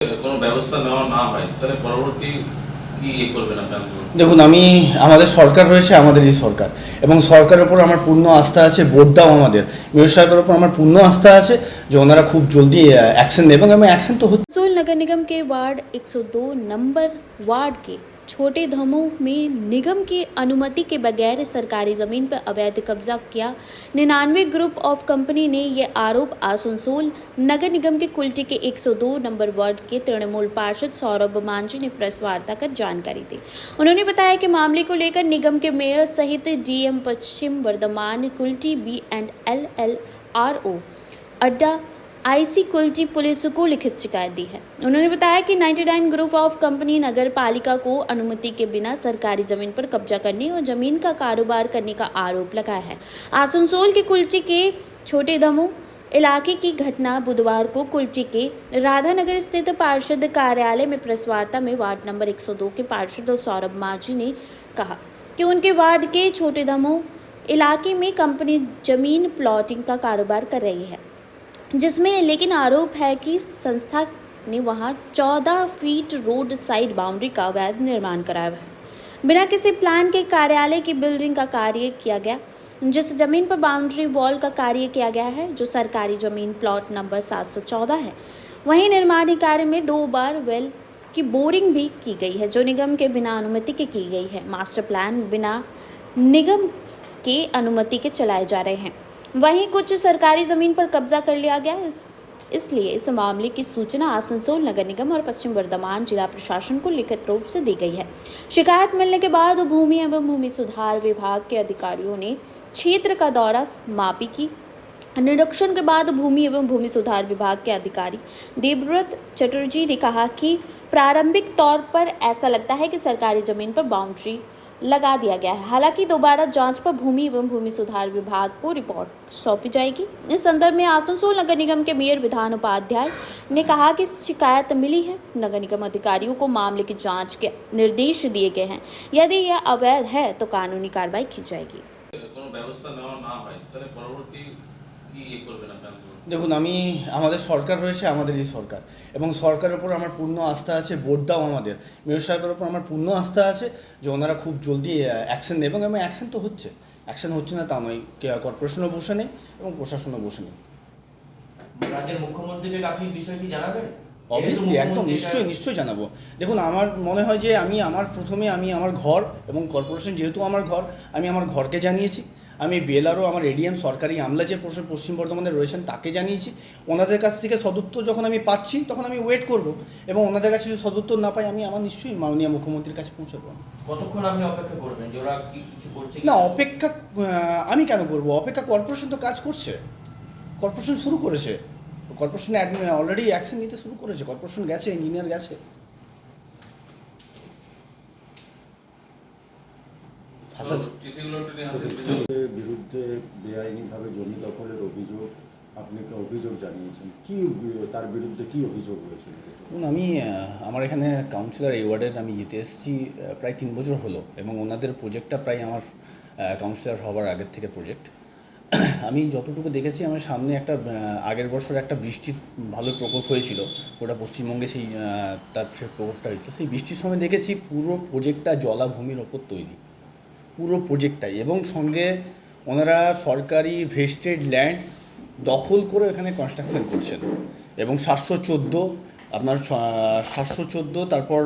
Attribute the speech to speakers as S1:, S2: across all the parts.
S1: কোনো ব্যবস্থা নেওয়া না হয় তাহলে পরবর্তী কি করবেন আপনারা?
S2: দেখুন, আমি আমাদের সরকার রয়েছে, আমাদেরই সরকার, এবং সরকারের উপর আমার পূর্ণ আস্থা আছে। ভোটটাও আমাদের মেয়র সাহেবের উপর আমার পূর্ণ আস্থা আছে যে ওনারা খুব জলদি অ্যাকশন নেবেন, এবং অ্যাকশন তো হচ্ছে।
S3: आसनसोल नगर निगम के वार्ड 102 नंबर वार्ड के छोटे धमू में निगम की अनुमति के बगैर सरकारी जमीन पर अवैध कब्जा किया। 99 ग्रुप ऑफ कंपनी ने ये आरोप आसनसोल नगर निगम के कुल्टी के 102 नंबर वार्ड के तृणमूल पार्षद सौरभ मांझी ने प्रेस वार्ता कर जानकारी दी। उन्होंने बताया कि मामले को लेकर निगम के मेयर सहित डीएम पश्चिम वर्धमान, कुल्टी BNLLRO अड्डा आईसी कुल्टी पुलिस को लिखित शिकायत दी है। उन्होंने बताया कि 99 ग्रुप ऑफ कंपनी नगर पालिका को अनुमति के बिना सरकारी जमीन पर कब्जा करने और जमीन का कारोबार करने का आरोप लगाया है। आसनसोल के कुल्टी के छोटे धमू इलाके की घटना बुधवार को कुल्टी के राधानगर स्थित पार्षद कार्यालय में प्रेस वार्ता में वार्ड नंबर 102 के पार्षद सौरभ मांझी ने कहा कि उनके वार्ड के छोटे धमू इलाके में कंपनी जमीन प्लॉटिंग का कारोबार कर रही है, जिसमें लेकिन आरोप है कि संस्था ने वहां 14 फीट रोड साइड बाउंड्री का अवैध निर्माण कराया है। बिना किसी प्लान के कार्यालय की बिल्डिंग का कार्य किया गया, जिस जमीन पर बाउंड्री वॉल का कार्य किया गया है, जो सरकारी जमीन प्लॉट नंबर 714 है। वहीं निर्माणी कार्य में 2 बार वेल की बोरिंग भी की गई है, जो निगम के बिना अनुमति के की गई है। मास्टर प्लान बिना निगम के अनुमति के चलाए जा रहे हैं। वहीं कुछ सरकारी जमीन पर कब्जा कर लिया गया, इसलिए इस मामले की सूचना आसनसोल नगर निगम और पश्चिम वर्धमान जिला प्रशासन को लिखित रूप से दी गई है। शिकायत मिलने के बाद भूमि एवं भूमि सुधार विभाग के अधिकारियों ने क्षेत्र का दौरा, मापी की। निरीक्षण के बाद भूमि एवं भूमि सुधार विभाग के अधिकारी देवव्रत चटर्जी ने कहा कि प्रारंभिक तौर पर ऐसा लगता है कि सरकारी जमीन पर बाउंड्री लगा दिया गया है। हालांकि दोबारा जांच पर भूमि एवं भूमि सुधार विभाग को रिपोर्ट सौंपी जाएगी। इस संदर्भ में आसनसोल नगर निगम के मेयर विधान उपाध्याय ने कहा कि शिकायत मिली है, नगर निगम अधिकारियों को मामले की जांच के निर्देश दिए गए हैं। यदि यह अवैध है तो कानूनी कार्रवाई की जाएगी।
S1: কোনো ব্যবস্থা নেওয়া না হয় তাহলে পরবর্তী কি করবেন আপনারা?
S2: দেখুন, আমি আমাদের সরকার রয়েছে, আমাদেরই সরকার, এবং সরকারের উপর আমার পূর্ণ আস্থা আছে। ভোটটাও আমাদের মেয়র সাহেবের উপর আমার পূর্ণ আস্থা আছে যে ওনারা খুব জলদি অ্যাকশন নেবেন, এবং অ্যাকশন তো হচ্ছে। অ্যাকশন হচ্ছে না তা নয়, কর্পোরেশনও বসে নেই এবং প্রশাসনও বসে নেই।
S4: রাজ্যের মুখ্যমন্ত্রীকে আপনি বিষয়টি জানাবেন?
S2: অবভিয়াসলি, একদম নিশ্চয়ই জানাবো। দেখুন, আমার মনে হয় যে প্রথমে আমি আমার ঘর, এবং কর্পোরেশন যেহেতু আমার ঘর, আমি আমার ঘরকে জানিয়েছি। আমি বিএলআরও, আমার এডিএম, সরকারি আমলা যে পশ্চিম বর্ধমানে রয়েছেন তাকে জানিয়েছি। ওনাদের কাছ থেকে সদুত্তর যখন আমি পাচ্ছি তখন আমি ওয়েট করব, এবং ওনাদের কাছে যদি সদুত্তর না পাই আমি নিশ্চয়ই মাননীয় মুখ্যমন্ত্রীর কাছে পৌঁছাবো।
S4: কতক্ষণ আপনি অপেক্ষা করবেন যে ওরা কিছু করছে?
S2: না, অপেক্ষা আমি কেন করবো? অপেক্ষা, কর্পোরেশন তো কাজ করছে, কর্পোরেশন শুরু করেছে, কর্পোরেশন অলরেডি অ্যাকশন নিতে শুরু করেছে, কর্পোরেশন গেছে, ইঞ্জিনিয়ার গেছে।
S5: বিরুদ্ধে বেআইনিভাবে জমি দখলের অভিযোগ আপনি অভিযোগ জানিয়েছেন, কি তার বিরুদ্ধে কি অভিযোগ হয়েছিল?
S2: আমি আমার এখানে কাউন্সিলর এই ওয়ার্ডের আমি জিতে এসেছি প্রায় 3 বছর হলো, এবং ওনাদের প্রজেক্টটা প্রায় আমার কাউন্সিলর হওয়ার আগের থেকে প্রজেক্ট। আমি যতটুকু দেখেছি, আমার সামনে একটা আগের বছর একটা বৃষ্টির ভালো প্রকোপ হয়েছিল, ওটা পশ্চিমবঙ্গে সেই তার প্রকোপটা হয়েছিল। সেই বৃষ্টির সময় দেখেছি পুরো প্রজেক্টটা জলাভূমির ওপর তৈরি, পুরো প্রজেক্টটাই, এবং সঙ্গে ওনারা সরকারি ভেস্টেড ল্যান্ড দখল করে এখানে কনস্ট্রাকশন করছেন। এবং 714 আপনার 714, তারপর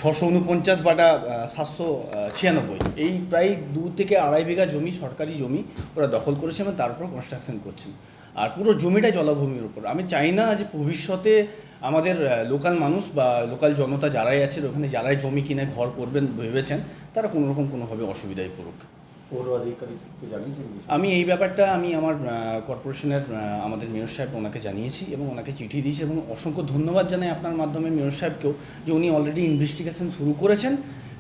S2: 649 বাটা 796, এই প্রায় 2 থেকে আড়াই বিঘা জমি, সরকারি জমি ওরা দখল করেছে, এবং তারপর কনস্ট্রাকশন করছেন। আর পুরো জমিটাই জলাভূমির উপর। আমি চাই না যে ভবিষ্যতে আমাদের লোকাল মানুষ বা লোকাল জনতা যারাই আছে ওখানে, যারাই জমি কিনে ঘর করবেন ভেবেছেন, তারা কোনোরকম কোনোভাবে অসুবিধায় পড়ুক।
S5: পৌর আধিকারিককে জানিয়েছেন?
S2: আমি এই ব্যাপারটা আমার কর্পোরেশনের আমাদের মেয়র সাহেব ওনাকে জানিয়েছি, এবং ওনাকে চিঠি দিয়েছি, এবং অসংখ্য ধন্যবাদ জানাই আপনার মাধ্যমে মেয়র সাহেবকেও যে উনি অলরেডি ইনভেস্টিগেশন শুরু করেছেন,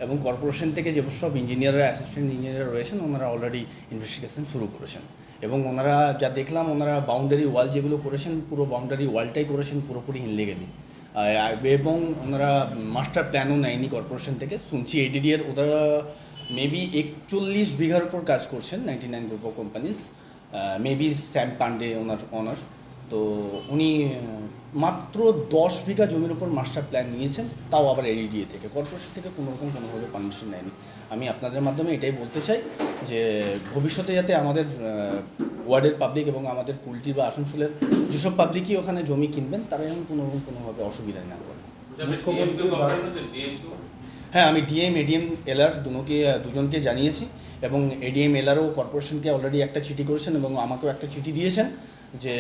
S2: এবং কর্পোরেশন থেকে যে সব ইঞ্জিনিয়াররা, অ্যাসিস্ট্যান্ট ইঞ্জিনিয়ার রয়েছেন, ওনারা অলরেডি ইনভেস্টিগেশন শুরু করেছেন। এবং ওনারা যা দেখলাম, ওনারা বাউন্ডারি ওয়াল যেগুলো করেছেন, পুরো বাউন্ডারি ওয়ালটাই করেছেন পুরোপুরি ইনলিগালি, এবং ওনারা মাস্টার প্ল্যানও নেয়নি কর্পোরেশন থেকে। শুনছি এডিডিএর ওরা মেবি 41 বিঘার উপর কাজ করছেন 99 group of companies, maybe Sam Pandey owner অনার। তো উনি মাত্র 10 বিঘা জমির উপর মাস্টার প্ল্যান নিয়েছেন, তাও আবার এডিডিএ থেকে, কর্পোরেশন থেকে কোনোভাবে পারমিশন নেয়নি। আমি আপনাদের মাধ্যমে এটাই বলতে চাই যে ভবিষ্যতে যাতে আমাদের ওয়ার্ডের পাবলিক এবং আমাদের কুলটি বা আসানসোলের যেসব পাবলিকই ওখানে জমি কিনবেন তারা যেন কোনোভাবে অসুবিধায় না পড়ে। হ্যাঁ, আমি ডিএম এডিএম এলআর দুজনকে জানিয়েছি এবং এডিএম এলআরও কর্পোরেশনকে অলরেডি একটা চিঠি করেছেন এবং আমাকেও একটা চিঠি দিয়েছেন যে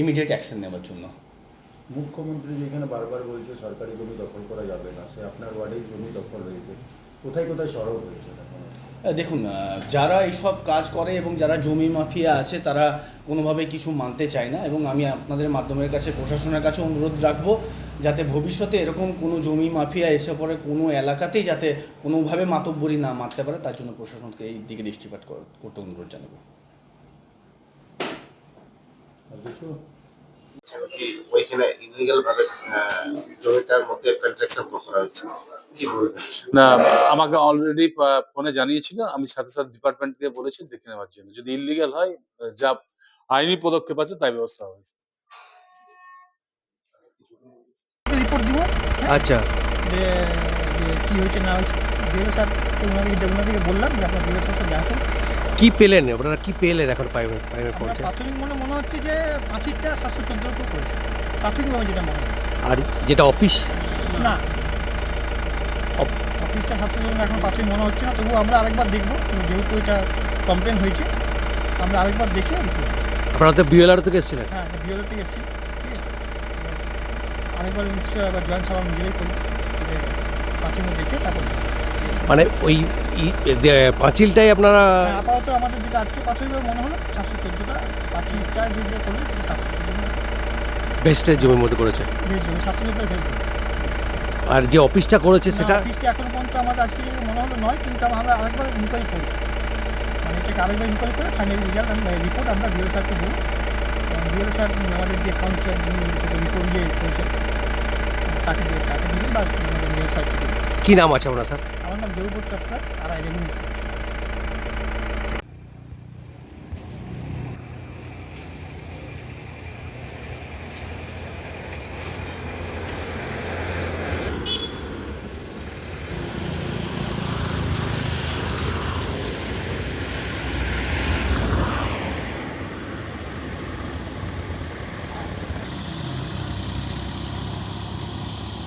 S2: ইমিডিয়েট অ্যাকশন নেওয়ার জন্য।
S5: মুখ্যমন্ত্রী যেখানে বারবার বলছে সরকারি জমি দখল করা যাবে না, সে আপনার ওয়ার্ডেই জমি দখল হয়েছে, কোথায় কোথায় সরব হয়েছে এখন?
S2: দেখুন, যারা এইসব কাজ করে এবং যারা জমি মাফিয়া আছে তারা কোনোভাবে কিছু মানতে চায় না এবং আমি আপনাদের মাধ্যমের কাছে প্রশাসনের কাছে অনুরোধ রাখবো যাতে ভবিষ্যতে এরকম কোনো জমি মাফিয়া এসে পড়ে কোনো এলাকাতেই যাতে কোনোভাবে মাতব্বরি না মারতে পারে, তার জন্য প্রশাসনকে এই দিকে দৃষ্টিপাত করতে অনুরোধ জানাবো।
S5: আর কিছু
S6: কি ওইখানে ইলিগাল ভাবে জমিটার মধ্যে কন্ট্রাকশন করা হচ্ছে, কি বলবেন?
S7: না, আমাকে অলরেডি ফোনে জানিয়েছিল, আমি সাথে সাথে ডিপার্টমেন্টকে বলেছি দেখে নেওয়ার জন্য। যদি ইলিগাল হয় যা আইনি পদক্ষেপ আছে তাই ব্যবস্থা হবে।
S8: রিপোর্ট দিব।
S9: আচ্ছা,
S8: যে যে কী হয়েছে না হয়েছে বিএলও স্যার ওনাদেরকে বললাম যে আপনার বিএলও স্যার দেখা করুন।
S9: কি পেলেন আপনারা, কি পেলেন এখন পাইপের
S8: আমরা
S9: পৌঁছে?
S8: প্রাথমিক মনে হচ্ছে যে 5টা 714 উপর করেছে প্রাথমিকভাবে, যেটা মনে হচ্ছে।
S9: আর যেটা অফিস,
S8: না, অফিসটা 714 এখন প্রাথমিক মনে হচ্ছে না, তবুও আমরা আরেকবার দেখবো, যেহেতু এটা কমপ্লেন হয়েছে আমরা আরেকবার দেখে রিপোর্ট।
S9: আপনারা তো বিএলআর থেকে এসেছিলেন?
S8: হ্যাঁ, বিএলও থেকে এসেছি, ঠিক আছে। আরেকবার নিশ্চয়ই আবার জয়েন্ট সভা নিজেরাই করবো, প্রাথমিক দেখে তারপর।
S9: মানে ওই পাঁচিলটাই আপনারা
S8: আপাতত আমাদের যেটা আজকে প্রাথমিকভাবে মনে হলো 714টা পাঁচিলটা যে করবে সেটা 714
S9: ভেস্টের জমির মধ্যে করেছে।
S8: বেশ জমি 714 বেশ জমি।
S9: আর যে অফিসটা করেছে সেটা
S8: অফিসটা এখনো পর্যন্ত আমাদের আজকে মনে হলো নয়, কিন্তু আমরা আরেকবার ইনকোয়ারি করি, মানে এটাকে আরেকবার ইনকোয়ারি করে ফাইনাল রেজাল্ট রিপোর্ট আমরা বিএলও স্যারকে দেবো। বিএলও স্যার আমাদের যে কাউন্সিলর যিনি রিপোর্ট করেছেন তাকে দিবেন বা আমাদের মেয়র স্যারকে দেবেন।
S9: কি নাম আছে আপনার স্যার?
S8: আমার নাম দেবব্রত চট্টরাজ আর আই রেভিনিউ স্যার।